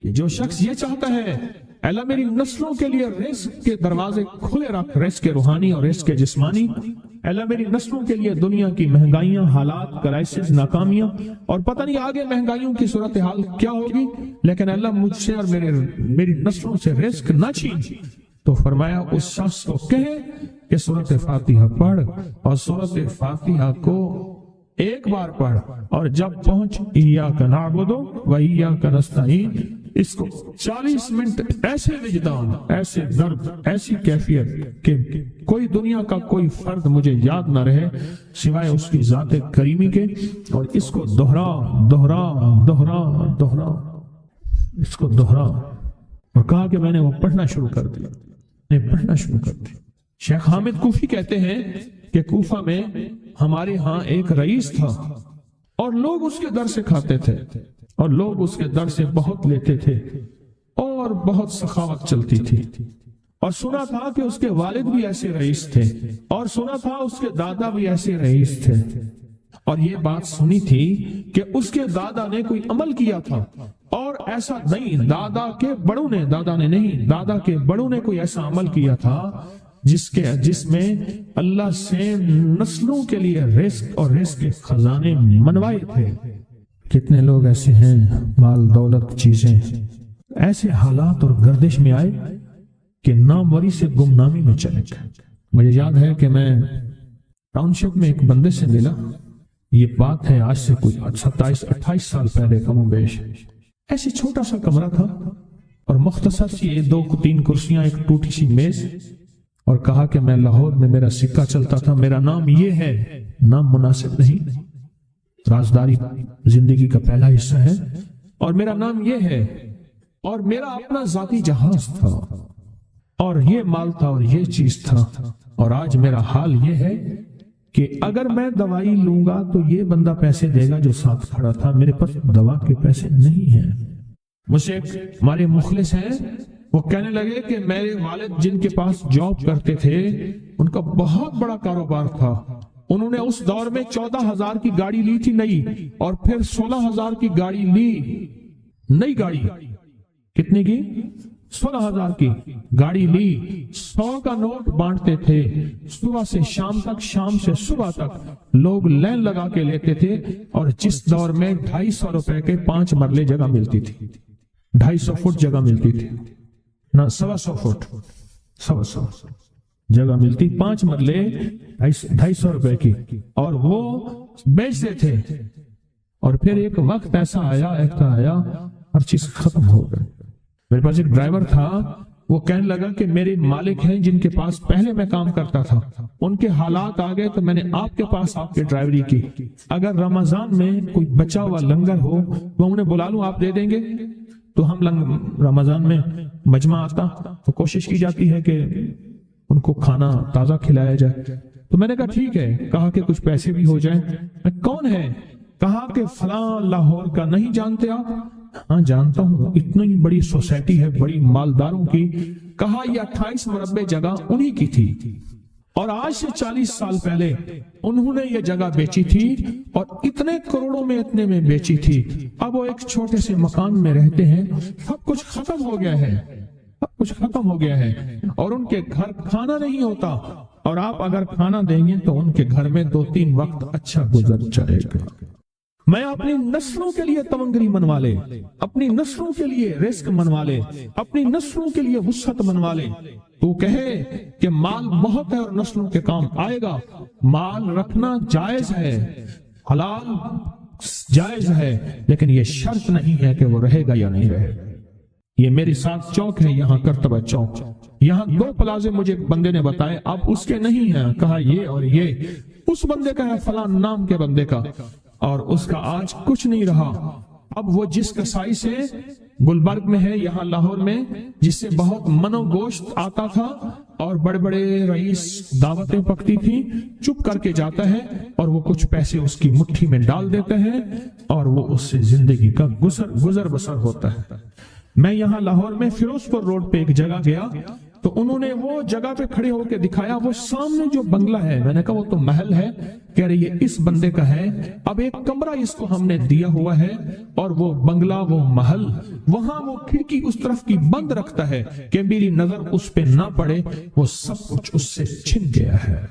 کہ جو شخص یہ چاہتا ہے اللہ میری نسلوں کے لیے رزق کے دروازے کھلے رکھ، رزق کے روحانی اور رزق کے جسمانی، اللہ میری نسلوں کے لیے دنیا کی مہنگائیاں، حالات، کرائسس، ناکامیاں، اور پتہ نہیں آگے مہنگائیوں کی صورتحال کیا ہوگی، لیکن اللہ مجھ سے اور میری نسلوں سے رزق نہ چھین، تو فرمایا اس شخص کو کہے کہ سورۃ فاتحہ پڑھ، اور سورۃ فاتحہ کو ایک بار پڑھ، اور جب پہنچ ایاک نعبد و ایاک نستعین، اس کو 40 منٹ ایسے وجدان، ایسے درد، ایسی کیفیت کہ کوئی دنیا کا کوئی فرد مجھے یاد نہ رہے سوائے اس کی ذات کریمی کے، اور اس کو دوہرا دوہرا دوہرا دوہرا، اس کو دوہرا، اور کہا کہ میں نے وہ پڑھنا شروع کر دیا، پڑھنا شروع کر دیا۔ شیخ حامد کوفی کہتے ہیں کہ کوفہ میں ہمارے ہاں ایک رئیس تھا، اور لوگ اس کے در سے کھاتے تھے، اور لوگ اس کے در سے بہت لیتے تھے، اور بہت سخاوت چلتی تھی، اور سنا تھا کہ اس کے والد بھی ایسے رئیس تھے، اور سنا تھا اس کے دادا بھی ایسے رئیس تھے، اور یہ بات سنی تھی کہ اس کے دادا نے کوئی عمل کیا تھا، اور ایسا نہیں، دادا کے بڑوں نے کوئی ایسا عمل کیا تھا جس میں اللہ سے نسلوں کے لیے رزق اور رزق کے خزانے منوائے تھے۔ کتنے لوگ ایسے ہیں، مال دولت چیزیں ایسے حالات اور گردش میں آئے کہ ناموری سے گمنامی میں چلے گئے۔ مجھے یاد ہے کہ میں ٹاؤن شپ میں ایک بندے سے ملا، یہ بات ہے آج سے کوئی 27-28 سال پہلے کم و بیش، ایسے چھوٹا سا کمرہ تھا اور مختصر سی 2-3 کرسیاں، ایک ٹوٹی سی میز، اور کہا کہ میں لاہور میں میرا سکہ چلتا تھا، میرا نام یہ ہے، نام مناسب نہیں، رازداری زندگی کا پہلا حصہ ہے، اور میرا نام یہ ہے، اور میرا اپنا ذاتی جہاز تھا، اور یہ مال تھا، اور یہ چیز تھا، اور آج میرا حال یہ ہے کہ اگر میں دوائی لوں گا تو یہ بندہ پیسے دے گا جو ساتھ کھڑا تھا، میرے پاس دوا کے پیسے نہیں ہیں۔ مجھ سے ہمارے مخلص ہیں، وہ کہنے لگے کہ میرے والد جن کے پاس جاب کرتے تھے ان کا بہت بڑا کاروبار تھا، انہوں نے اس دور میں 14,000 کی گاڑی لی تھی نئی، اور پھر 16,000 کی گاڑی لی، نئی گاڑی، کتنے کی؟ 16,000 کی گاڑی لی، 100 کا نوٹ بانٹتے تھے، صبح سے شام تک، شام سے صبح تک لوگ لین لگا کے لیتے تھے، اور جس دور میں 250 روپے کے 5 مرلے جگہ ملتی تھی، 250 فٹ جگہ ملتی تھی، نہ 125 فٹ، 125 جگہ ملتی، 5 مرلے 250 روپے کی، اور وہ بیچتے تھے۔ اور پھر ایک وقت ایسا آیا ہر چیز ختم ہو گئی۔ میرے پاس ایک ڈرائیور تھا، وہ کہنے لگا کہ میرے مالک ہیں جن کے پاس پہلے میں کام کرتا تھا، ان کے حالات آ گئے تو میں نے آپ کے پاس آپ کے ڈرائیوری کی، اگر رمضان میں کوئی بچا ہوا لنگر ہو وہ انہیں بلا لوں، آپ دے دیں گے؟ تو ہم رمضان میں مجمع آتا تو کوشش کی جاتی ہے کہ ان کو کھانا تازہ کھلایا جائے، تو میں نے کہا ٹھیک ہے، کہا کہ کچھ پیسے بھی ہو جائیں۔ میں کون ہے؟ کہا کہ فلاں لاہور کا، نہیں جانتے آپ؟ ہاں جانتا ہوں، اتنی بڑی سوسائٹی ہے، بڑی مالداروں کی۔ کہا یہ 28 مربع جگہ انہی کی تھی، اور آج سے 40 سال پہلے انہوں نے یہ جگہ بیچی تھی، اور اتنے کروڑوں میں اتنے میں بیچی تھی، اب وہ ایک چھوٹے سے مکان میں رہتے ہیں، سب کچھ ختم ہو گیا ہے، سب کچھ ختم ہو گیا ہے، اور ان کے گھر کھانا نہیں ہوتا، اور آپ اگر کھانا دیں گے تو ان کے گھر میں 2-3 وقت اچھا گزر جائے گا۔ میں اپنی نسلوں کے لیے تمنگری منوا لے، اپنی نسلوں کے لیے رزق منوا لے، اپنی نسلوں کے لیے وسعت منوا لے۔ تو کہے کہ مال بہت ہے اور نسلوں کے کام آئے گا، مال رکھنا جائز ہے، حلال جائز ہے، لیکن یہ شرط نہیں ہے کہ وہ رہے گا یا نہیں رہے گا۔ یہ میری ساتھ چوک ہے، یہاں کرتبہ چوک، یہاں 2 پلازے مجھے بندے نے بتائے، اب اس کے نہیں ہیں، کہا یہ اور یہ اس بندے کا ہے، فلاں نام کے بندے کا، اور اس کا آج کچھ نہیں رہا۔ اب وہ جس کسائی سے گلبرگ میں ہے، یہاں لاہور میں، جس سے بہت منو گوشت آتا تھا اور بڑے بڑے رئیس دعوتیں پکتی تھی، چپ کر کے جاتا ہے اور وہ کچھ پیسے اس کی مٹھی میں ڈال دیتے ہیں اور وہ اس سے زندگی کا گزر بسر ہوتا ہے۔ میں یہاں لاہور میں فیروز پور روڈ پہ ایک جگہ گیا تو انہوں نے وہ جگہ پہ کھڑے ہو کے دکھایا، وہ سامنے جو بنگلہ ہے، میں نے کہا وہ تو محل ہے، کہہ رہے یہ اس بندے کا ہے، اب ایک کمرہ اس کو ہم نے دیا ہوا ہے، اور وہ بنگلہ، وہ محل، وہاں وہ کھڑکی اس طرف کی بند رکھتا ہے کہ میری نظر اس پہ نہ پڑے، وہ سب کچھ اس سے چھن گیا ہے۔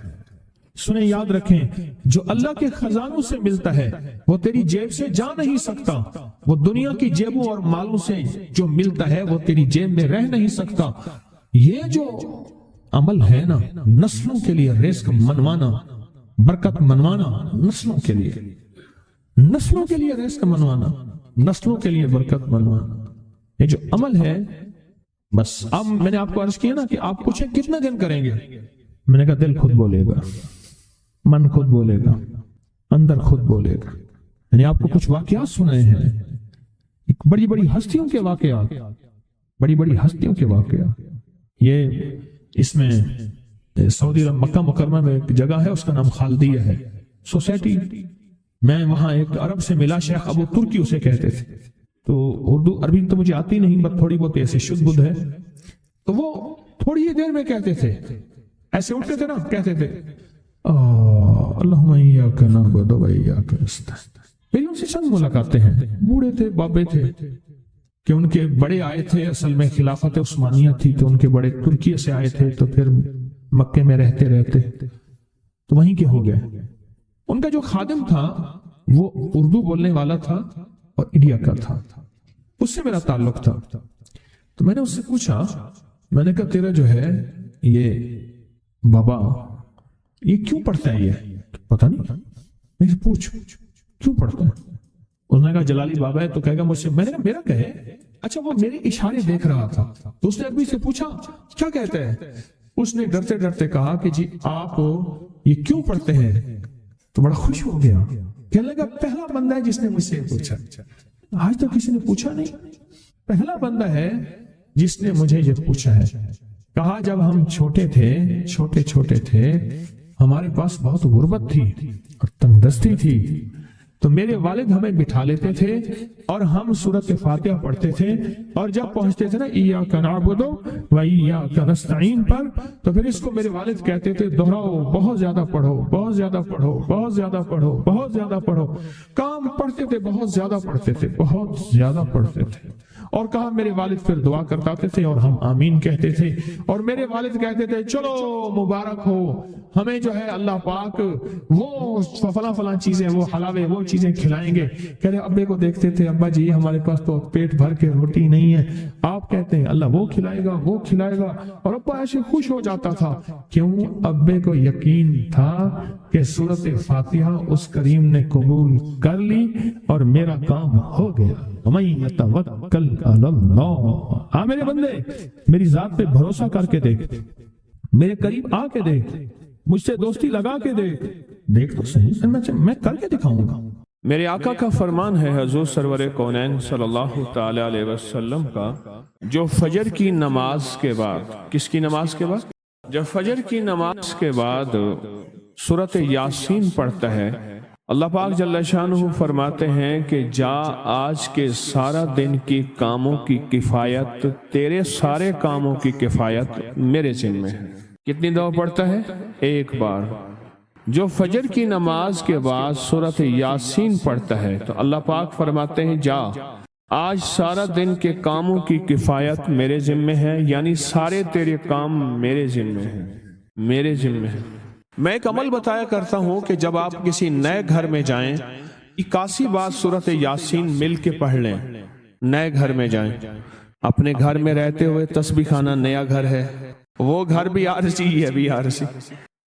سنیں، یاد رکھیں، جو اللہ کے خزانوں سے ملتا ہے وہ تیری جیب سے جا نہیں سکتا، وہ دنیا کی جیبوں اور مالوں سے جو ملتا ہے وہ تیری جیب میں رہ نہیں سکتا۔ یہ جو عمل ہے نا، نسلوں کے لیے رزق منوانا، برکت منوانا، نسلوں کے لیے رزق منوانا، نسلوں کے لیے برکت منوانا، یہ جو عمل ہے، بس اب میں نے آپ کو عرض کیا نا کہ آپ پوچھیں کتنا دن کریں گے، میں نے کہا دل خود بولے گا، من خود بولے گا، اندر خود بولے گا۔ یعنی آپ کو کچھ واقعات سنائے ہیں، بڑی بڑی ہستیوں کے واقعات، یہ اس میں سعودی عرب مکہ مکرمہ میں ایک جگہ ہے، اس کا نام خالدیہ ہے سوسائٹی، میں وہاں ایک عرب سے ملا، شیخ ابو ترکی اسے کہتے تھے، تو اردو عربی تو مجھے آتی نہیں، بس تھوڑی بہت ایسے شدھ بدھ ہے، تو وہ تھوڑی ہی دیر میں کہتے تھے، ایسے اٹھتے تھے نا، کہتے تھے اللہم ایاک نعبد و ایاک نستعین۔ میری ان سے چند ملاقاتیں ہیں، بوڑھے تھے، بابے تھے، کہ ان کے بڑے آئے تھے، اصل میں خلافت عثمانیہ تھی تو ان کے بڑے ترکیہ سے آئے تھے، تو پھر مکے میں رہتے تو وہیں کے ہو گئے۔ ان کا جو خادم تھا وہ اردو بولنے والا تھا اور انڈیا کا تھا، اس سے میرا تعلق تھا، تو میں نے اس سے پوچھا، میں نے کہا تیرا جو ہے یہ بابا یہ کیوں پڑھتا ہے؟ یہ پتہ نہیں، میں سے پوچھ کیوں پڑھتا ہے؟ اس نے کہا جلالی بابا ہے تو کہے گا مجھ سے، میں نے کہا میرا کہے، اچھا وہ میرے اشارے دیکھ رہا تھا، تو اس نے عربی سے پوچھا کیا کہتا ہے؟ اس نے ڈرتے ڈرتے کہا کہ جی آپ یہ کیوں پڑھتے ہیں؟ تو بڑا خوش ہو گیا، کہنے لگا پہلا بندہ ہے جس نے مجھ سے پوچھا، آج تک کسی نے پوچھا نہیں، پہلا بندہ ہے جس نے مجھے یہ پوچھا ہے۔ کہا جب ہم چھوٹے تھے ہمارے پاس بہت غربت تھی اور تنگ دستی تھی، تو میرے والد ہمیں بٹھا لیتے تھے اور ہم سورۃ فاتحہ پڑھتے تھے، اور جب پہنچتے تھے نا ایاک نعبد و ایاک نستعین پر، تو پھر اس کو میرے والد کہتے تھے دہراؤ، بہت زیادہ پڑھو، بہت زیادہ پڑھو، بہت زیادہ پڑھو، بہت زیادہ پڑھو۔ کام پڑھتے تھے، بہت زیادہ پڑھتے تھے، اور کہا میرے والد پھر دعا کرتے تھے اور ہم آمین کہتے تھے، اور میرے والد کہتے تھے چلو مبارک ہو ہمیں جو ہے اللہ پاک وہ فلاں چیزیں، وہ حلاوے، وہ چیزیں کھلائیں گے۔ کہہ رہے ابے کو دیکھتے تھے، ابا جی ہمارے پاس تو پیٹ بھر کے روٹی نہیں ہے، آپ کہتے ہیں اللہ وہ کھلائے گا، وہ کھلائے گا، اور ابا ایسے خوش ہو جاتا تھا، کیوں؟ ابے کو یقین تھا کہ سورۃ فاتحہ اس کریم نے قبول کر لی اور میرا کام ہو گیا۔ وَمَن يَتَوَكَّلْ عَلَى اللَّهِ، آ میرے بندے میری ذات پہ بھروسہ کر کے دیکھ، میرے قریب آ کے دیکھ، مجھ سے دوستی لگا کے دیکھ تو صحیح، میں کر کے دکھاؤں گا۔ میرے آقا کا فرمان ہے حضور سرور کونین صلی اللہ تعالی علیہ وسلم کا، جو فجر کی نماز کے بعد، کس کی نماز کے بعد؟ جب فجر کی نماز کے بعد سورۃ یاسین پڑھتا ہے، اللہ پاک جل شانہ فرماتے ہیں کہ جا آج کے سارا دن کی کاموں کی کفایت، تیرے سارے کاموں کی کفایت میرے ذمہ ہے۔ کتنی دفعہ پڑھتا ہے؟ ایک بار۔ جو فجر کی نماز کے بعد سورۃ یاسین پڑھتا ہے تو اللہ پاک فرماتے ہیں جا آج سارا دن کے کاموں کی کفایت میرے ذمہ ہے، یعنی سارے تیرے کام میرے ذمہ ہیں۔ میں ایک عمل بتایا کرتا ہوں کہ جب آپ کسی نئے گھر میں جائیں 81 بار سورۃ یاسین مل کے پڑھ لیں۔ نئے گھر میں جائیں، اپنے گھر میں رہتے ہوئے تسبیح خانہ نیا گھر ہے، وہ گھر بھی عارضی ہے، بھی عارضی،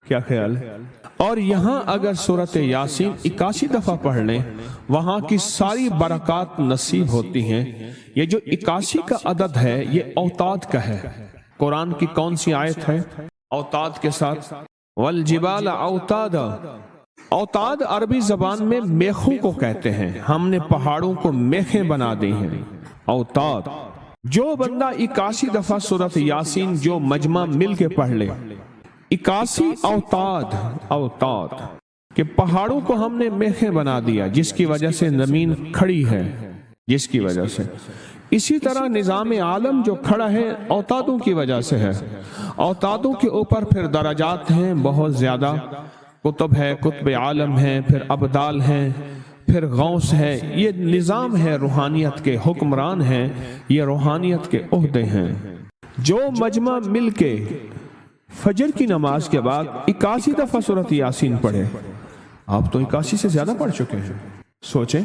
کیا خیال ہے؟ اور یہاں اگر سورۃ یاسین 81 دفعہ پڑھ لیں، وہاں کی ساری برکات نصیب ہوتی ہیں۔ یہ جو 81 کا عدد ہے یہ اوتاد کا ہے۔ قرآن کی کون سی آیت ہے اوتاد کے ساتھ؟ والجبال اوتادا۔ اوتاد عربی زبان میں میخوں کو کہتے ہیں، ہم نے پہاڑوں کو میخیں بنا دی ہیں، اوتاد۔ جو بندہ 81 دفعہ سورۃ یاسین جو مجمع مل کے پڑھ لے، 81 اوتاد کہ پہاڑوں کو ہم نے میخیں بنا دیا، جس کی وجہ سے زمین کھڑی ہے، جس کی وجہ سے اسی طرح نظام عالم جو کھڑا ہے اوتادوں کی وجہ سے ہے. اوتادوں کے اوپر پھر درجات ہیں بہت زیادہ. قطب ہے، قطب عالم ہے، پھر ابدال ہیں، پھر غوث ہے. یہ نظام ہے، روحانیت کے حکمران ہیں، یہ روحانیت کے عہدے ہیں. جو مجمع مل کے فجر کی نماز کے بعد 81 دفعہ سورۃ یاسین پڑھے. آپ تو 81 سے زیادہ پڑھ چکے ہیں. سوچیں،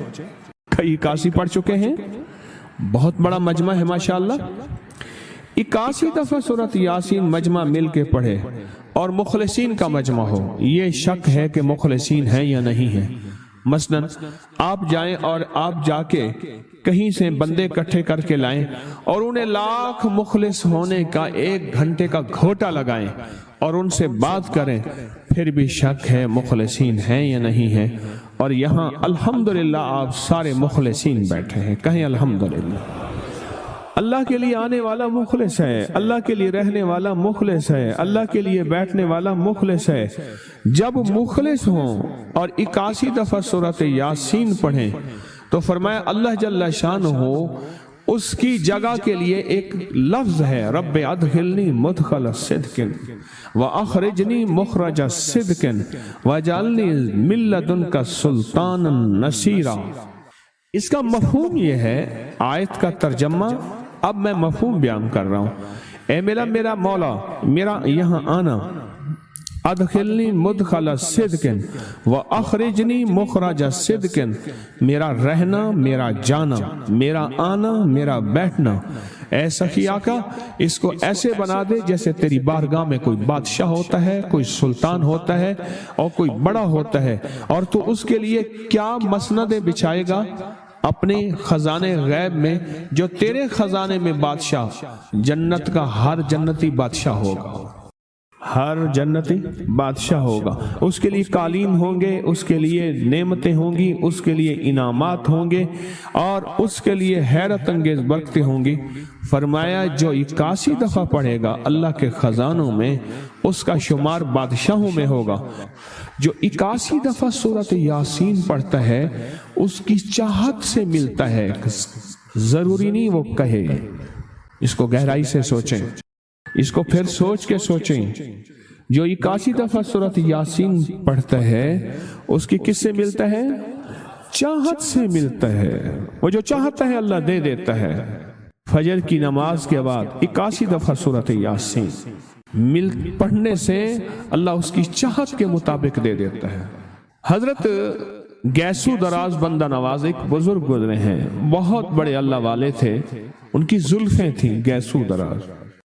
کئی 81 پڑھ چکے ہیں. بہت بڑا مجمع ہے ماشاءاللہ. 81 دفعہ سورۃ یاسین مجمع مل کے پڑھے اور مخلصین کا مجمع ہو. یہ شک ہے کہ مخلصین ہیں یا نہیں ہیں. مثلاً آپ جائیں اور آپ جا کے کہیں سے بندے اکٹھے کر کے لائیں اور انہیں لاکھ مخلص ہونے کا 1 گھنٹے کا گھوٹا لگائیں اور ان سے بات کریں، پھر بھی شک ہے مخلصین ہیں یا نہیں ہیں. اور یہاں الحمدللہ آپ سارے مخلصین بیٹھے ہیں. کہیں الحمدللہ. اللہ کے لیے آنے والا مخلص ہے، اللہ کے لیے رہنے والا مخلص ہے، اللہ کے لیے بیٹھنے والا مخلص ہے. جب مخلص ہوں اور 81 دفعہ سورۃ یاسین پڑھیں تو فرمایا اللہ جل شانہ اس کی جگہ کے لیے ایک لفظ ہے، رب ادخلنی مدخل صدق واخرجنی مخرج صدق واجعلنی من لدنک سلطانا نصیرا. اس کا مفہوم یہ ہے، آیت کا ترجمہ اب میں مفہوم بیان کر رہا ہوں. اے میرا مولا، میرا یہاں آنا، ادخلنی مدخل صدق واخرجنی مخرج صدق، میرا رہنا، میرا جانا، میرا آنا، میرا بیٹھنا. اے سخی آقا، اس کو ایسے بنا دے جیسے تیری بارگاہ میں کوئی بادشاہ ہوتا ہے، کوئی سلطان ہوتا ہے اور کوئی بڑا ہوتا ہے، اور تو اس کے لیے کیا مسندیں بچھائے گا اپنے خزانے غیب میں، جو تیرے خزانے میں بادشاہ، جنت کا ہر جنتی بادشاہ ہوگا. ہر جنتی بادشاہ ہوگا. اس کے لیے قالین ہوں گے، اس کے لیے نعمتیں ہوں گی، اس کے لیے انعامات ہوں گے اور اس کے لیے حیرت انگیز برکتیں ہوں گی. فرمایا جو 81 دفعہ پڑھے گا اللہ کے خزانوں میں، اس کا شمار بادشاہوں میں ہوگا. جو 81 دفعہ سورۃ یاسین پڑھتا ہے اس کی چاہت سے ملتا ہے. ضروری نہیں وہ کہے. اس کو گہرائی سے سوچیں، اس کو پھر سوچ کے سوچیں. جو 81 دفعہ سورۃ یاسین پڑھتا ہے اس کی کس سے ملتا ہے؟ چاہت سے ملتا ہے. وہ جو چاہتا ہے اللہ دے دیتا ہے. فجر کی نماز کے بعد 81 دفعہ سورۃ یاسین پڑھنے سے اللہ اس کی چاہت کے مطابق دے دیتا ہے. حضرت گیسو دراز بندہ نواز ایک بزرگ گزرے ہیں، بہت بڑے اللہ والے تھے. ان کی زلفیں تھیں گیسو دراز.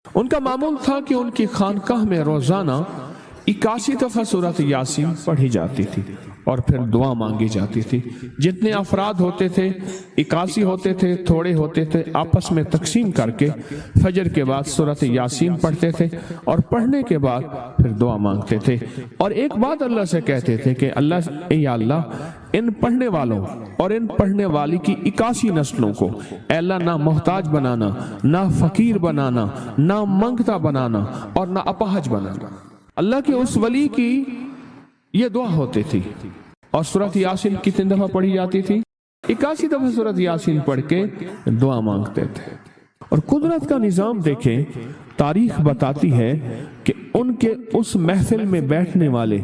ان کا معمول تھا کہ ان کی خانقاہ میں روزانہ 81 دفعہ سورۃ یاسین پڑھی جاتی تھی اور پھر دعا مانگی جاتی تھی. جتنے افراد ہوتے تھے 81 ہوتے تھے، تھوڑے ہوتے تھے، آپس میں تقسیم کر کے فجر کے بعد سورۃ یاسین پڑھتے تھے اور پڑھنے کے بعد پھر دعا مانگتے تھے. اور ایک بات اللہ سے کہتے تھے کہ اللہ، یا اللہ، ان پڑھنے والوں اور ان پڑھنے والی کی 81 نسلوں کو اے اللہ نہ محتاج بنانا، نہ فقیر بنانا، نہ منگتا بنانا اور نہ اپاہج بنانا. اللہ کے اس ولی کی یہ دعا ہوتی تھی. اور سورۃ یاسین کتنے دفعہ پڑھی جاتی تھی؟ 81 دفعہ سورۃ یاسین پڑھ کے دعا مانگتے تھے. اور قدرت کا نظام دیکھیں، تاریخ بتاتی ہے کہ ان کے اس محفل میں بیٹھنے والے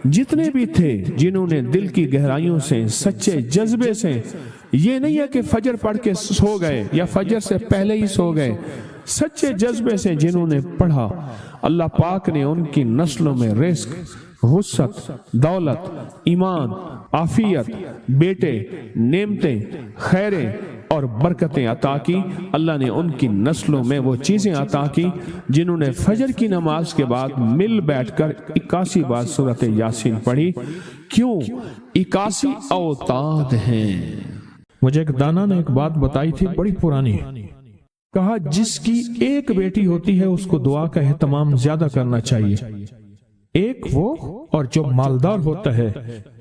جتنے بھی تھے، جنہوں نے دل کی گہرائیوں سے، سچے جذبے سے، یہ نہیں ہے کہ فجر پڑھ کے سو گئے یا فجر سے پہلے ہی سو گئے، سچے جذبے سے جنہوں نے پڑھا، اللہ پاک نے ان کی نسلوں میں رزق، وسعت، دولت، ایمان، عافیت، بیٹے، نعمتیں، خیریں اور برکتیں عطا کی. اللہ نے ان کی نسلوں میں وہ چیزیں عطا کی جنہوں نے فجر کی نماز کے بعد مل بیٹھ کر 81 بار سورۃ یاسین پڑھی. کیوں؟ 81 اوتاد ہیں. مجھے ایک دانا نے ایک بات بتائی تھی بڑی پرانی. کہا جس کی ایک بیٹی ہوتی ہے اس کو دعا کا اہتمام زیادہ کرنا چاہیے. ایک وہ، اور جو مالدار ہوتا ہے،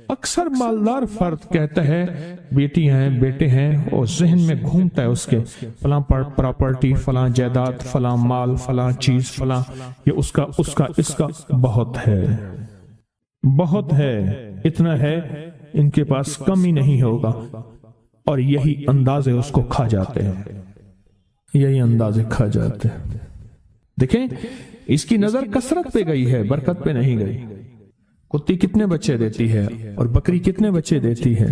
اکثر مالدار فرد کہتا ہے بیٹی ہیں، بیٹے ہیں، اور ذہن میں گھومتا ہے اس کے فلاں پراپرٹی، فلاں جائیداد، فلاں مال، فلاں چیز، فلاں، یہ اس کا بہت ہے، اتنا ہے ان کے پاس کم ہی نہیں ہوگا. اور یہی اندازے اس کو کھا جاتے ہیں. یہی اندازے کھا جاتے ہیں۔ دیکھیں اس کی نظر کثرت پہ گئی ہے، برکت پہ نہیں گئی۔ کتی کتنے بچے دیتی ہے اور بکری کتنے بچے دیتی ہے؟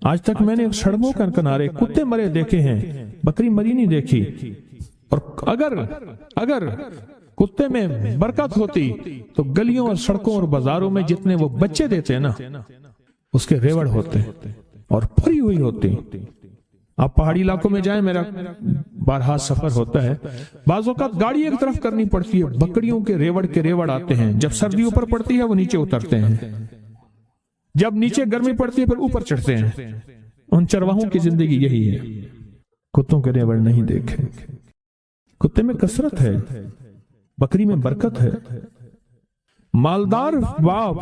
آج تک میں نے سڑکوں کے کنارے کتے مرے دیکھے ہیں، بکری مری نہیں دیکھی۔ اور اگر کتے میں برکت ہوتی تو گلیوں اور سڑکوں اور بازاروں میں جتنے وہ بچے دیتے ہیں نا، اس کے ریوڑ ہوتے اور بھری ہوئی ہوتی۔ آپ پہاڑی علاقوں میں جائیں، میرا بارہا سفر ہوتا ہے، بعض اوقات گاڑی ایک طرف کرنی پڑتی ہے، بکریوں کے ریوڑ آتے ہیں۔ جب سردی اوپر پڑتی ہے وہ نیچے اترتے ہیں، جب نیچے گرمی پڑتی ہے پھر اوپر چڑھتے ہیں۔ ان چرواہوں کی زندگی یہی ہے، کتوں کے ریوڑ نہیں دیکھے۔ کتے میں کثرت ہے، بکری میں برکت ہے۔ مالدار باپ،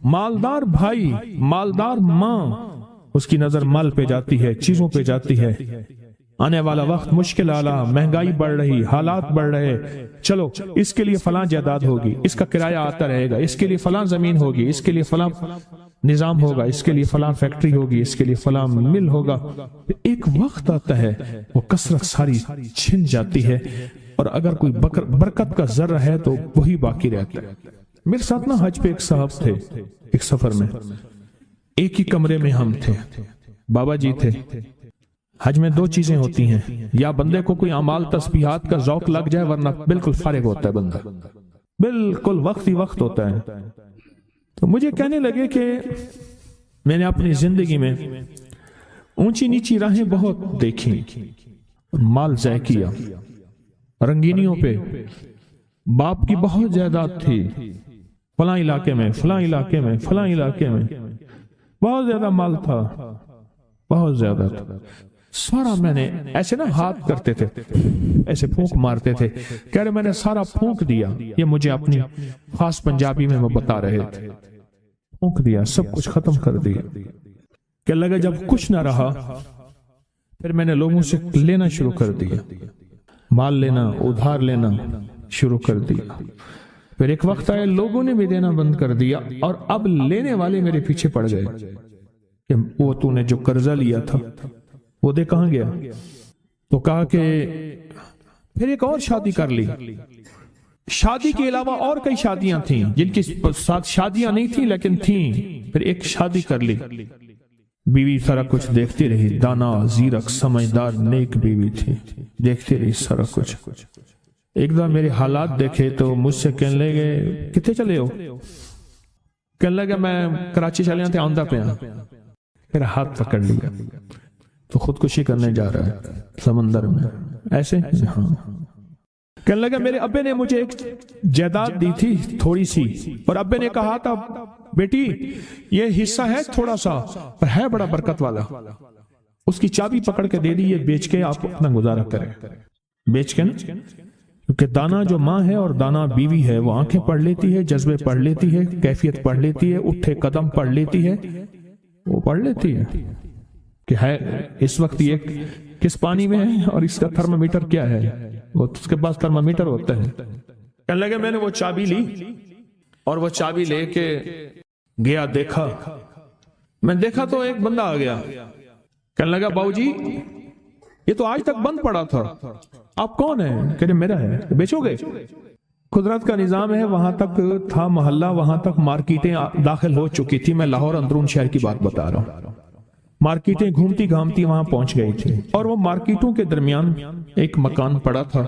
مالدار بھائی، مالدار ماں، اس کی نظر مال پہ جاتی ہے، چیزوں پہ جاتی ہے۔ آنے والا وقت مشکل آلا، مہنگائی بڑھ رہی، حالات بڑھ رہے، چلو اس کے لیے فلاں جائیداد ہوگی، اس کا کرایہ آتا رہے گا، اس کے لیے فلاں زمین ہوگی، اس کے لیے فلاں نظام ہوگا، اس کے لیے فلاں فیکٹری ہوگی، اس کے لیے فلاں مل ہوگا۔ ایک وقت آتا ہے وہ کثرت ساری چھن جاتی ہے، اور اگر کوئی برکت کا ذرہ ہے تو وہی باقی رہتا ہے۔ میرے ساتھ نا حج پہ ایک صاحب تھے، ایک سفر میں، ایک ہی کمرے میں ہم تھے، بابا جی تھے۔ حج میں دو چیزیں ہوتی ہیں، یا بندے کو کوئی اعمال تسبیحات کا ذوق لگ جائے، ورنہ بالکل فارغ ہوتا ہے بندہ، بالکل وقت ہی وقت ہوتا ہے۔ تو مجھے کہنے لگے کہ میں نے اپنی زندگی میں اونچی نیچی راہیں بہت دیکھی، مال ضائع کیا، رنگینیوں پہ، باپ کی بہت جائیداد تھی، فلاں علاقے میں، فلاں علاقے میں، فلاں علاقے میں بہت زیادہ مال تھا، بہت زیادہ تھا۔ سارا میں نے ایسے نا ہاتھ کرتے تھے، ایسے پھونک مارتے تھے، کہہ رہے میں نے سارا پھونک دیا۔ یہ مجھے اپنی خاص پنجابی میں وہ بتا رہے تھے، پھونک دیا، سب کچھ ختم کر دیا۔ کہ لگا جب کچھ نہ رہا پھر میں نے لوگوں سے لینا شروع کر دیا، مال لینا، ادھار لینا شروع کر دیا۔ پھر ایک وقت آیا لوگوں نے بھی دینا بند کر دیا، اور اب لینے والے میرے پیچھے پڑ گئے کہ وہ تو نے جو قرضہ لیا تھا وہ دے کہاں گیا؟ تو کہا کہ پھر ایک اور شادی کر لی۔ شادی کے علاوہ اور کئی شادیاں تھیں جن کی ساتھ شادیاں نہیں تھیں لیکن تھیں، پھر ایک شادی کر لی۔ بیوی سارا کچھ دیکھتی رہی، دانا، زیرک، سمجھدار، نیک بیوی تھی، دیکھتی رہی سارا کچھ۔ ایک دفعہ میرے حالات دیکھے تو مجھ سے کہنے لگے کتنے چلے ہو؟ کہنے لگا میں کراچی چلے تھے، آندھا پہ ہاں۔ پھر ہاتھ پکڑ لیا تو خودکشی کرنے جا رہا ہے سمندر میں، ایسے ہاں۔ کہنے لگا میرے ابے نے مجھے ایک جائیداد دی تھی تھوڑی سی، اور ابے نے کہا تھا بیٹی یہ حصہ ہے تھوڑا سا پر ہے بڑا برکت والا، اس کی چابی پکڑ کے دے دی، یہ بیچ کے آپ اپنا گزارا کریں۔ بیچ کے نا، کیونکہ دانا جو ماں ہے اور دانا بیوی ہے وہ آنکھیں پڑھ لیتی ہے، جذبے پڑھ لیتی ہے، کیفیت پڑھ لیتی ہے، اٹھے قدم پڑھ لیتی ہے، وہ پڑھ لیتی ہے کہ ہے اس وقت یہ کس پانی میں ہے اور اس کا تھرمامیٹر کیا ہے، وہ اس کے پاس تھرمامیٹر ہوتا ہے۔ کہنے لگے میں نے وہ چابی لی اور وہ چابی لے کے گیا، دیکھا، میں دیکھا تو ایک بندہ آ گیا، کہنے لگا باؤ جی یہ تو آج تک بند پڑا تھا، آپ کون ہیں؟ کہہ رہے میرا ہے، بیچو گے؟ قدرت کا نظام ہے، وہاں تک تھا محلہ، وہاں تک مارکیٹیں داخل ہو چکی تھی۔ میں لاہور اندرون شہر کی بات بتا رہا ہوں، مارکیٹیں گھومتی گھامتی وہاں پہنچ گئی تھی، اور وہ مارکیٹوں کے درمیان ایک مکان پڑا تھا۔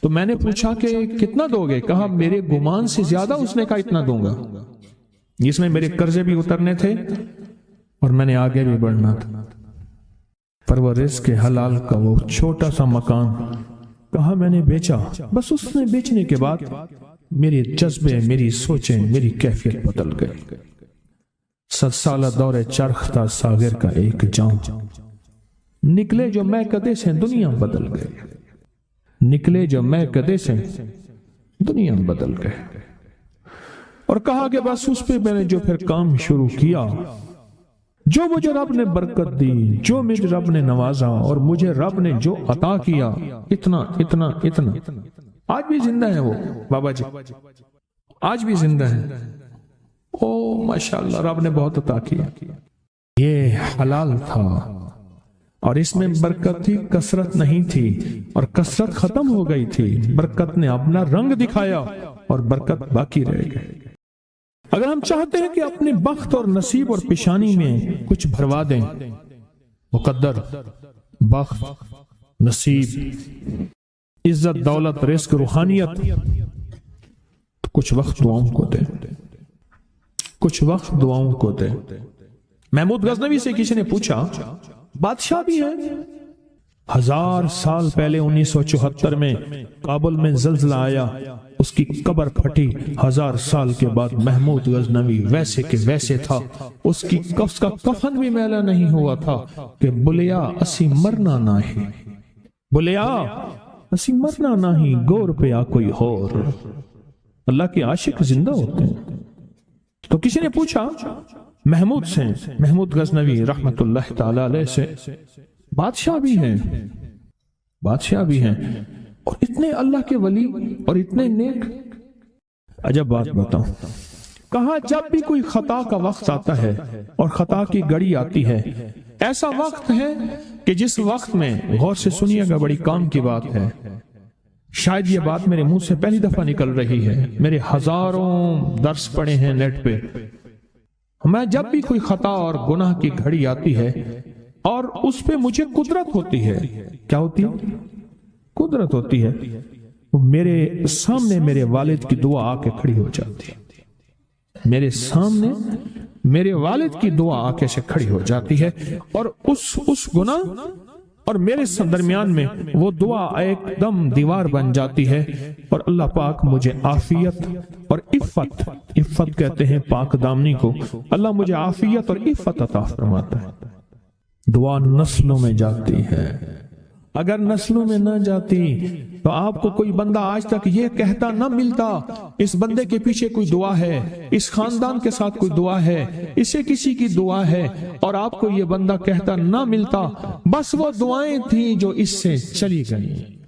تو میں نے پوچھا کہ کتنا دو گے؟ کہا میرے گمان سے زیادہ، اس نے کہا اتنا دوں گا، جس میں میرے قرضے بھی اترنے تھے اور میں نے آگے بھی بڑھنا تھا۔ پر وہ رزق حلال کا وہ چھوٹا سا مکان کہا میں نے بیچا، بس اس نے بیچنے کے بعد میرے جذبے، میری سوچیں، میری کیفیت بدل گئی۔ 7 سالہ دور چرخ تھا ساغر کا ایک جام، نکلے جو میں کدے سے دنیا بدل گئے، نکلے جو میں کدے سے دنیا بدل گئے۔ اور کہا کہ بس اس پہ میں نے جو پھر کام شروع کیا، جو مجھے رب نے برکت دی، جو مجھے رب نے نوازا، اور مجھے رب نے جو عطا کیا، اتنا اتنا اتنا۔ آج بھی زندہ ہے وہ بابا جی، آج بھی زندہ ہے۔ او ماشاءاللہ، رب نے بہت عطا کیا۔ یہ حلال تھا، اور اس میں برکت تھی، کثرت نہیں تھی، اور کثرت ختم ہو گئی تھی، برکت نے اپنا رنگ دکھایا اور برکت باقی رہ گئی۔ اگر ہم چاہتے ہیں کہ اپنے بخت اور نصیب اور پیشانی میں کچھ بھروا دیں، مقدر، بخت، نصیب، عزت، دولت، رزق، روحانیت، تو کچھ وقت دعاؤں کو دیں، کچھ وقت دعاؤں کو دیں۔ محمود غزنوی سے کسی نے پوچھا، بادشاہ بھی ہے، 1000 سال پہلے 1974 میں کابل میں زلزلہ آیا، اس کی قبر پھٹی، 1000 سال کے بعد محمود غزنوی ویسے کہ ویسے تھا، اس کا کفن بھی میلا نہیں ہوا تھا کہ بلیا اسی مرنا نہیں، بلیا اسی مرنا نہیں، گور پہ آ کوئی اور۔ اللہ کے عاشق زندہ ہوتے ہیں۔ تو کسی نے پوچھا محمود سے، محمود غزنوی رحمت اللہ تعالی علیہ سے، بادشاہ بھی ہیں، بادشاہ بھی ہیں، اور اتنے اللہ کے ولی اور اتنے نیک۔ عجب بات بتاؤں، کہا جب بھی کوئی خطا کا وقت آتا ہے اور خطا کی گھڑی آتی ہے، ایسا وقت ہے کہ جس وقت میں، غور سے سنیے گا، بڑی کام کی بات ہے، شاید یہ بات میرے منہ سے پہلی دفعہ نکل رہی ہے، میرے ہزاروں درس پڑے ہیں نیٹ پہ، میں جب بھی کوئی خطا اور گناہ کی گھڑی آتی ہے اور اس پہ مجھے قدرت ہوتی ہے، کیا ہوتی ہے؟ قدرت ہوتی ہے، میرے سامنے میرے والد کی دعا آ کے کھڑی ہو جاتی ہے، میرے سامنے میرے والد کی دعا آ کے سے کھڑی ہو جاتی ہے، اور اس گناہ اور میرے درمیان میں وہ دعا ایک دم دیوار بن جاتی ہے، اور اللہ پاک مجھے عافیت اور عفت کہتے ہیں پاک دامنی کو، اللہ مجھے عافیت اور عفت عطا فرماتا ہے۔ دعا نسلوں میں جاتی ہے، اگر نسلوں میں نہ جاتی تو آپ کو کوئی بندہ آج تک یہ کہتا نہ ملتا، اس بندے کے پیچھے کوئی دعا ہے، اس خاندان کے ساتھ کوئی دعا ہے، اسے کسی کی دعا ہے، اور آپ کو یہ بندہ کہتا نہ ملتا، بس وہ دعائیں تھیں جو اس سے چلی گئیں۔